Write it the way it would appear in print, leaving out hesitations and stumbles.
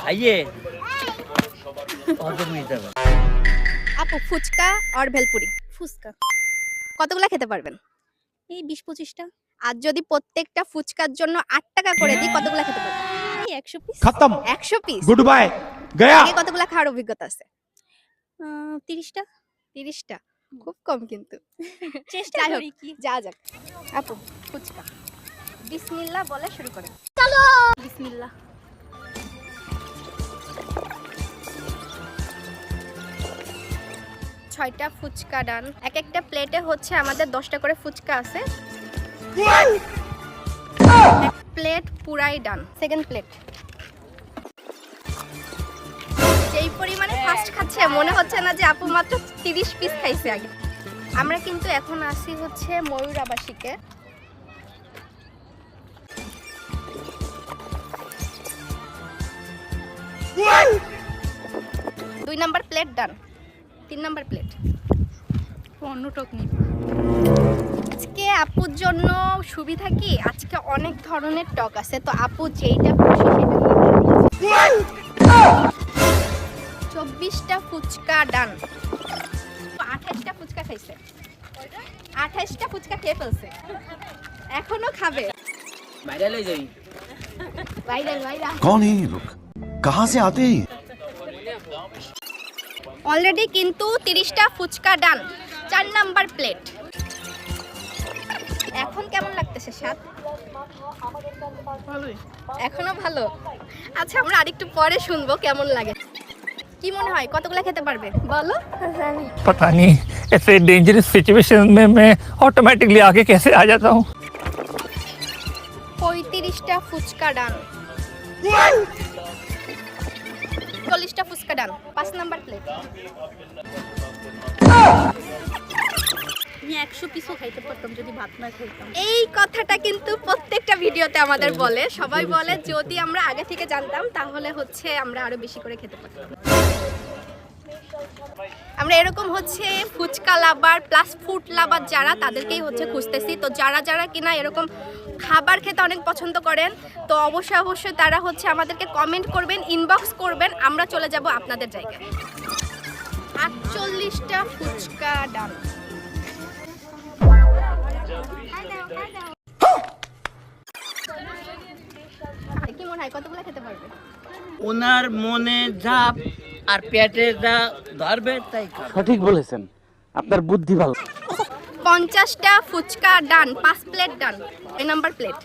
खाइए और আপু ফুচকা আর ভেলপুরি ফুচকা কতগুলা খেতে পারবেন? এই 20-25টা। আর যদি প্রত্যেকটা ফুচকার জন্য 8 টাকা করে দিই কতগুলা খেতে পারবেন? এই 100 পিস। खत्म 100 পিস। गुड बाय गया আগে কতগুলা খাওয়ার অভিজ্ঞতা আছে? 30টা। 30টা খুব কম কিন্তু। চেষ্টা যাই হোক, করি কি। যা যাক। আপু ফুচকা বিসমিল্লাহ বলে শুরু করেন। বিসমিল্লাহ। ছয়টা ফুচকা ডান। এক একটা প্লেটে হচ্ছে আমাদের 10টা করে ফুচকা আছে। এক প্লেট পুরাই ডান। সেকেন্ড প্লেট যেই পরিমাণে ফাস্ট খাচ্ছে মনে হচ্ছে না যে আপু মাত্র 30 পিস খাইছে আগে। আমরা কিন্তু এখন আসি হচ্ছে ময়ূর আবাসিকে। দুই নাম্বার প্লেট ডান। 3 নাম্বার প্লেট। অন্য টক নেই। আজকে আপুর জন্য সুবিধা কি আজকে অনেক ধরনের টক আছে, তো আপু যেইটা খুশি সেটা 24টা ফুচকা ডান। 28টা ফুচকা খাইছে। 28টা ফুচকা খেয়ে ফেলছে, এখনো খাবে। भाइरल है जाई ভাইরাল ভাইরাল। कौन है ये लोग कहाँ से आते हैं অলরেডি কিন্তু 30টা ফুচকা ডান। 4 নাম্বার প্লেট। এখন কেমন লাগতেছে স্বাদ? ভালোই। এখনো ভালো। আচ্ছা আমরা আরেকটু পরে শুনবো কেমন লাগে। কি মনে হয় কতগুলা খেতে পারবে বলো? पता नहीं ऐसे डेंजरस सिचुएशन में मैं ऑटोमेटिकली आगे कैसे आ जाता हूँ। 35টা ফুচকা ডান। 40টা ফুচকা ডান। 5 নাম্বার প্লেট। আমি 100 পিসও খাইতে পারতাম যদি ভাত না খাইতাম। এই কথাটা কিন্তু প্রত্যেকটা ভিডিওতে আমাদের বলে, সবাই বলে যদি আমরা আগে থেকে জানতাম তাহলে হচ্ছে আমরা আরো বেশি করে খেতে পারতাম। আমরা এরকম হচ্ছে ফুচকা লাভার প্লাস ফুড লাভার যারা তাদেরকেই হচ্ছে খুঁজতেছি। তো যারা যারা কিনা এরকম খাবার খেতে অনেক পছন্দ করেন তো অবশ্যই অবশ্যই তারা হচ্ছে আমাদেরকে কমেন্ট করবেন, ইনবক্স করবেন, আমরা চলে যাব আপনাদের জায়গায়। 48টা ফুচকা ডান। কি মনে হয় কতগুলো খেতে পারবে? ওনার মনে যা আর পেটে যা ধরবে তাই খাবে। সঠিক বলেছেন, আপনার বুদ্ধি ভালো। 50টা ফুচকা ডান। 5 প্লেট ডান। 2 নাম্বার প্লেট।